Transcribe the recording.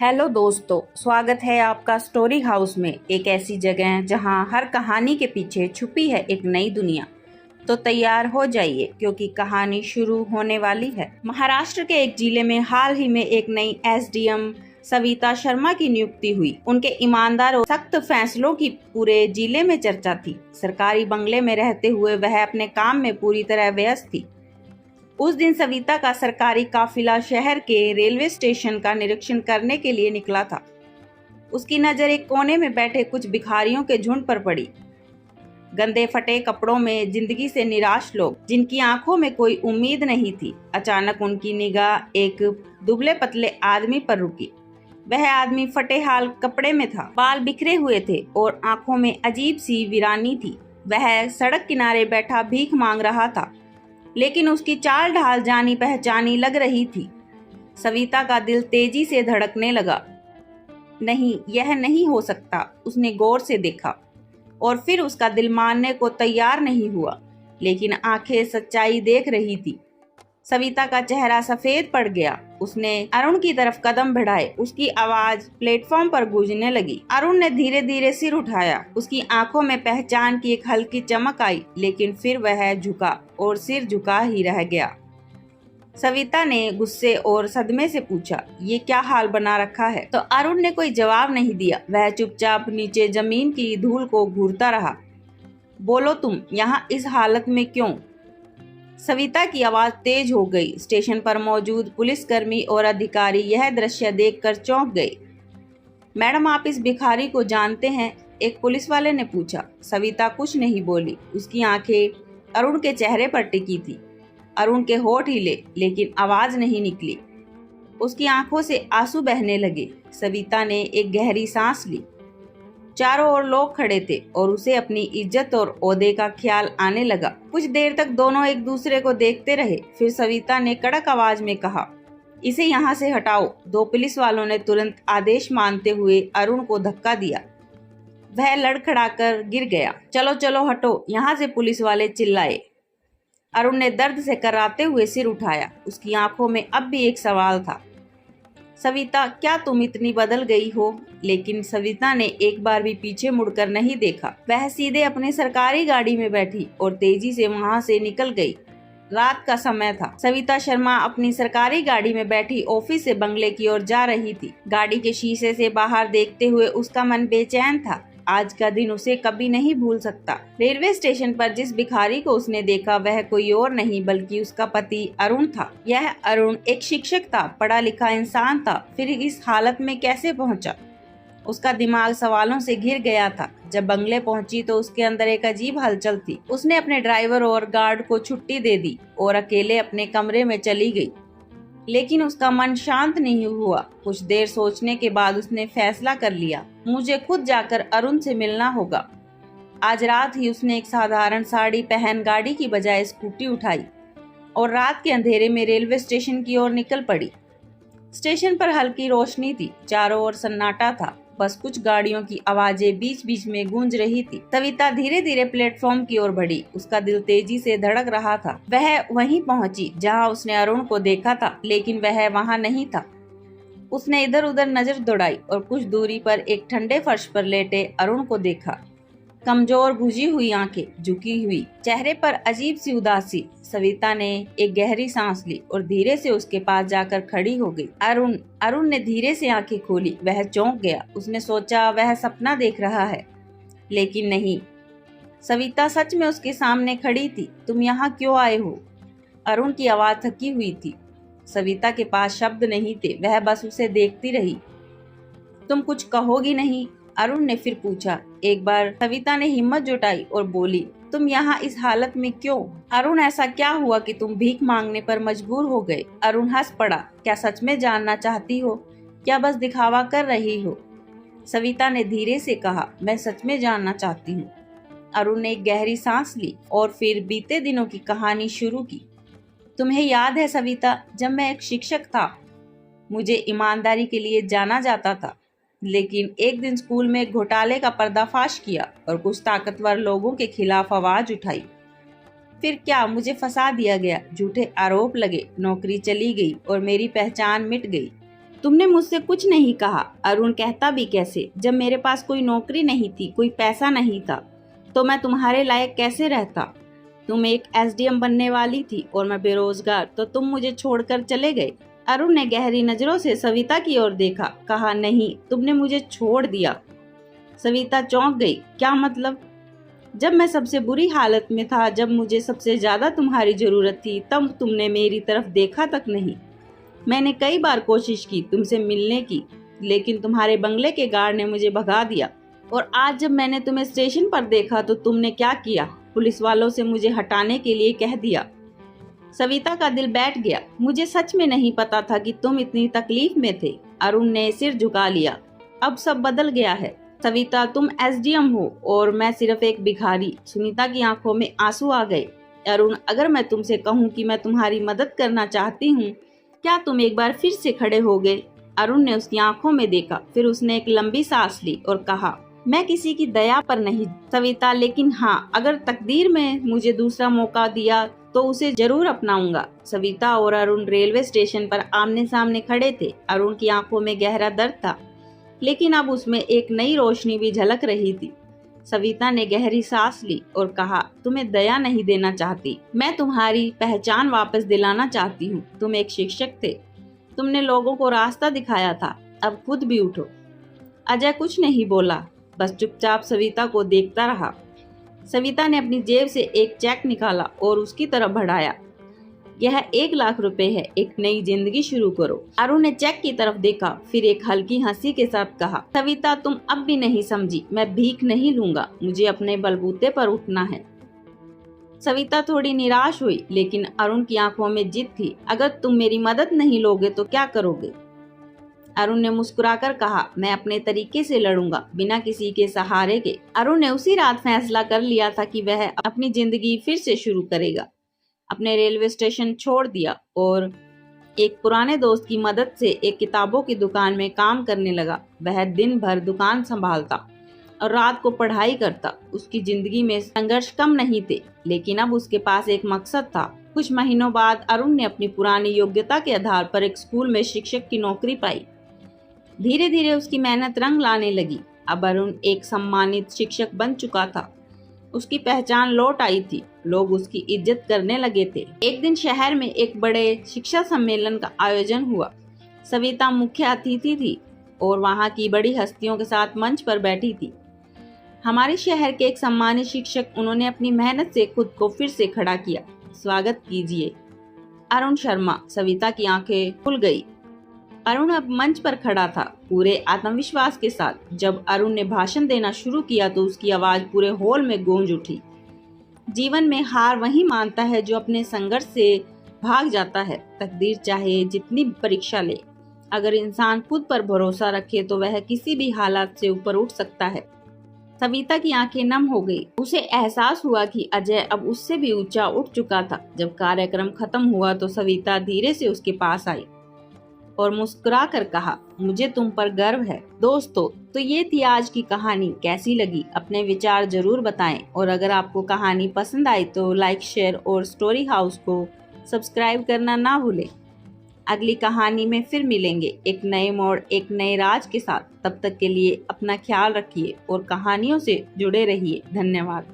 Hello दोस्तों, स्वागत है आपका स्टोरी हाउस में। एक ऐसी जगह जहां हर कहानी के पीछे छुपी है एक नई दुनिया। तो तैयार हो जाइए क्योंकि कहानी शुरू होने वाली है। महाराष्ट्र के एक जिले में हाल ही में एक नई एसडीएम सविता शर्मा की नियुक्ति हुई। उनके ईमानदार और सख्त फैसलों की पूरे जिले में चर्चा थी। सरकारी बंगले में रहते हुए वह अपने काम में पूरी तरह व्यस्त थी। उस दिन सविता का सरकारी काफिला शहर के रेलवे स्टेशन का निरीक्षण करने के लिए निकला था। उसकी नजर एक कोने में बैठे कुछ भिखारियों के झुंड पर पड़ी। गंदे फटे कपड़ों में जिंदगी से निराश लोग, जिनकी आंखों में कोई उम्मीद नहीं थी। अचानक उनकी निगाह एक दुबले पतले आदमी पर रुकी। वह आदमी फटे हाल कपड़े में था, बाल बिखरे हुए थे और आंखों में अजीब सी वीरानी थी। वह सड़क किनारे बैठा भीख मांग रहा था, लेकिन उसकी चाल ढाल जानी पहचानी लग रही थी। सविता का दिल तेजी से धड़कने लगा। नहीं, यह नहीं हो सकता। उसने गौर से देखा और फिर उसका दिल मानने को तैयार नहीं हुआ, लेकिन आंखें सच्चाई देख रही थी। सविता का चेहरा सफेद पड़ गया। उसने अरुण की तरफ कदम बढ़ाए। उसकी आवाज प्लेटफॉर्म पर गूंजने लगी। अरुण ने धीरे धीरे सिर उठाया। उसकी आंखों में पहचान की एक हल्की चमक आई, लेकिन फिर वह झुका और सिर झुका ही रह गया। सविता ने गुस्से और सदमे से पूछा, ये क्या हाल बना रखा है? तो अरुण ने कोई जवाब नहीं दिया। वह चुपचाप नीचे जमीन की धूल को घूरता रहा। बोलो, तुम यहाँ इस हालत में क्यों? सविता की आवाज तेज हो गई। स्टेशन पर मौजूद पुलिसकर्मी और अधिकारी यह दृश्य देखकर चौंक गए। मैडम, आप इस भिखारी को जानते हैं? एक पुलिस वाले ने पूछा। सविता कुछ नहीं बोली। उसकी आंखें अरुण के चेहरे पर टिकी थी। अरुण के होठ हिले, लेकिन आवाज नहीं निकली। उसकी आंखों से आंसू बहने लगे। सविता ने एक गहरी सांस ली। चारों ओर लोग खड़े थे और उसे अपनी इज्जत और ओहदे का ख्याल आने लगा। कुछ देर तक दोनों एक दूसरे को देखते रहे। फिर सविता ने कड़क आवाज में कहा, इसे यहाँ से हटाओ। दो पुलिस वालों ने तुरंत आदेश मानते हुए अरुण को धक्का दिया। वह लड़खड़ाकर गिर गया। चलो चलो हटो यहाँ से, पुलिस वाले चिल्लाए। अरुण ने दर्द से कराते हुए सिर उठाया। उसकी आंखों में अब भी एक सवाल था, सविता, क्या तुम इतनी बदल गई हो? लेकिन सविता ने एक बार भी पीछे मुड़कर नहीं देखा। वह सीधे अपनी सरकारी गाड़ी में बैठी और तेजी से वहां से निकल गई। रात का समय था। सविता शर्मा अपनी सरकारी गाड़ी में बैठी ऑफिस से बंगले की ओर जा रही थी। गाड़ी के शीशे से बाहर देखते हुए उसका मन बेचैन था। आज का दिन उसे कभी नहीं भूल सकता। रेलवे स्टेशन पर जिस भिखारी को उसने देखा वह कोई और नहीं बल्कि उसका पति अरुण था। यह अरुण एक शिक्षक था, पढ़ा लिखा इंसान था, फिर इस हालत में कैसे पहुंचा? उसका दिमाग सवालों से घिर गया था। जब बंगले पहुंची तो उसके अंदर एक अजीब हलचल थी। उसने अपने ड्राइवर और गार्ड को छुट्टी दे दी और अकेले अपने कमरे में चली गई। लेकिन उसका मन शांत नहीं हुआ। कुछ देर सोचने के बाद उसने फैसला कर लिया, मुझे खुद जाकर अरुण से मिलना होगा। आज रात ही उसने एक साधारण साड़ी पहन गाड़ी की बजाय स्कूटी उठाई और रात के अंधेरे में रेलवे स्टेशन की ओर निकल पड़ी। स्टेशन पर हल्की रोशनी थी। चारों ओर सन्नाटा था। बस कुछ गाड़ियों की आवाजें बीच बीच में गूंज रही थी। सविता धीरे धीरे प्लेटफॉर्म की ओर बढ़ी। उसका दिल तेजी से धड़क रहा था। वह वहीं पहुंची जहां उसने अरुण को देखा था, लेकिन वह वहां नहीं था। उसने इधर उधर नजर दौड़ाई और कुछ दूरी पर एक ठंडे फर्श पर लेटे अरुण को देखा। कमजोर बुझी हुई आंखें, झुकी हुई, चेहरे पर अजीब सी उदासी। सविता ने एक गहरी सांस ली और धीरे से उसके पास जाकर खड़ी हो गई। अरुण ने धीरे से आंखें खोली। वह चौंक गया। उसने सोचा वह सपना देख रहा है, लेकिन नहीं, सविता सच में उसके सामने खड़ी थी। तुम यहाँ क्यों आए हो? अरुण की आवाज थकी हुई थी। सविता के पास शब्द नहीं थे। वह बस उसे देखती रही। तुम कुछ कहोगी नहीं? अरुण ने फिर पूछा। एक बार सविता ने हिम्मत जुटाई और बोली, तुम यहाँ इस हालत में क्यों? अरुण, ऐसा क्या हुआ कि तुम भीख मांगने पर मजबूर हो गए? अरुण हंस पड़ा। क्या सच में जानना चाहती हो? क्या बस दिखावा कर रही हो? सविता ने धीरे से कहा, मैं सच में जानना चाहती हूँ। अरुण ने एक गहरी सांस ली और फिर बीते दिनों की कहानी शुरू की। तुम्हें याद है सविता, जब मैं एक शिक्षक था, मुझे ईमानदारी के लिए जाना जाता था, लेकिन एक दिन स्कूल में घोटाले का पर्दाफाश किया और कुछ ताकतवर लोगों के खिलाफ आवाज उठाई। फिर क्या, मुझे फंसा दिया गया, झूठे आरोप लगे, नौकरी चली गई और मेरी पहचान मिट गई। तुमने मुझसे कुछ नहीं कहा। अरुण कहता भी कैसे, जब मेरे पास कोई नौकरी नहीं थी, कोई पैसा नहीं था, तो मैं तुम्हारे लायक कैसे रहता। तुम एक एसडीएम बनने वाली थी और मैं बेरोजगार, तो तुम मुझे छोड़कर चले गए। अरुण ने गहरी नजरों से सविता की ओर देखा, कहा नहीं, तुमने मुझे छोड़ दिया। सविता चौंक गई, क्या मतलब? जब मैं सबसे बुरी हालत में था, जब मुझे सबसे ज्यादा तुम्हारी जरूरत थी, तब तुमने मेरी तरफ देखा तक नहीं। मैंने कई बार कोशिश की तुमसे मिलने की, लेकिन तुम्हारे बंगले के गार्ड ने मुझे भगा दिया। और आज जब मैंने तुम्हें स्टेशन पर देखा तो तुमने क्या किया? पुलिस वालों से मुझे हटाने के लिए कह दिया। सविता का दिल बैठ गया। मुझे सच में नहीं पता था कि तुम इतनी तकलीफ में थे। अरुण ने सिर झुका लिया। अब सब बदल गया है सविता, तुम एसडीएम हो और मैं सिर्फ एक भिखारी। सुनीता की आंखों में आंसू आ गए। अरुण, अगर मैं तुमसे कहूँ कि मैं तुम्हारी मदद करना चाहती हूँ, क्या तुम एक बार फिर से खड़े होगे? अरुण ने उसकी आंखों में देखा, फिर उसने एक लंबी सांस ली और कहा, मैं किसी की दया पर नहीं सविता, लेकिन हाँ, अगर तकदीर में मुझे दूसरा मौका दिया तो उसे जरूर अपनाऊंगा। सविता और अरुण रेलवे स्टेशन पर आमने सामने खड़े थे। अरुण की आंखों में गहरा दर्द था, लेकिन अब उसमें एक नई रोशनी भी झलक रही थी। सविता ने गहरी सांस ली और कहा, तुम्हें दया नहीं देना चाहती, मैं तुम्हारी पहचान वापस दिलाना चाहती हूँ। तुम एक शिक्षक थे, तुमने लोगों को रास्ता दिखाया था, अब खुद भी उठो। अजय कुछ नहीं बोला, बस चुपचाप सविता को देखता रहा। सविता ने अपनी जेब से एक चेक निकाला और उसकी तरफ बढ़ाया। यह 1 लाख रुपए है, एक नई जिंदगी शुरू करो। अरुण ने चेक की तरफ देखा, फिर एक हल्की हंसी के साथ कहा, सविता तुम अब भी नहीं समझी, मैं भीख नहीं लूंगा, मुझे अपने बलबूते पर उठना है। सविता थोड़ी निराश हुई, लेकिन अरुण की आंखों में जिद थी। अगर तुम मेरी मदद नहीं लोगे तो क्या करोगे? अरुण ने मुस्कुराकर कहा, मैं अपने तरीके से लड़ूंगा, बिना किसी के सहारे के। अरुण ने उसी रात फैसला कर लिया था कि वह अपनी जिंदगी फिर से शुरू करेगा। अपने रेलवे स्टेशन छोड़ दिया और एक पुराने दोस्त की मदद से एक किताबों की दुकान में काम करने लगा। वह दिन भर दुकान संभालता और रात को पढ़ाई करता। उसकी जिंदगी में संघर्ष कम नहीं थे, लेकिन अब उसके पास एक मकसद था। कुछ महीनों बाद अरुण ने अपनी पुरानी योग्यता के आधार पर एक स्कूल में शिक्षक की नौकरी पाई। धीरे धीरे उसकी मेहनत रंग लाने लगी। अब अरुण एक सम्मानित शिक्षक बन चुका था। उसकी पहचान लौट आई थी, लोग उसकी इज्जत करने लगे थे। एक दिन शहर में एक बड़े शिक्षा सम्मेलन का आयोजन हुआ। सविता मुख्य अतिथि थी और वहां की बड़ी हस्तियों के साथ मंच पर बैठी थी। हमारे शहर के एक सम्मानित शिक्षक, उन्होंने अपनी मेहनत से खुद को फिर से खड़ा किया। स्वागत कीजिए अरुण शर्मा। सविता की आंखें खुल गई। अरुण अब मंच पर खड़ा था, पूरे आत्मविश्वास के साथ। जब अरुण ने भाषण देना शुरू किया तो उसकी आवाज पूरे हॉल में गूंज उठी। जीवन में हार वही मानता है जो अपने संघर्ष से भाग जाता है। तकदीर चाहे जितनी परीक्षा ले, अगर इंसान खुद पर भरोसा रखे तो वह किसी भी हालात से ऊपर उठ सकता है। सविता की आंखें नम हो गई। उसे एहसास हुआ कि अजय अब उससे भी ऊंचा उठ चुका था। जब कार्यक्रम खत्म हुआ तो सविता धीरे से उसके पास आई और मुस्कुरा कर कहा, मुझे तुम पर गर्व है। दोस्तों, तो ये थी आज की कहानी। कैसी लगी अपने विचार जरूर बताएं, और अगर आपको कहानी पसंद आई तो लाइक, शेयर और स्टोरी हाउस को सब्सक्राइब करना ना भूलें। अगली कहानी में फिर मिलेंगे, एक नए मोड़, एक नए राज के साथ। तब तक के लिए अपना ख्याल रखिए और कहानियों से जुड़े रहिए। धन्यवाद।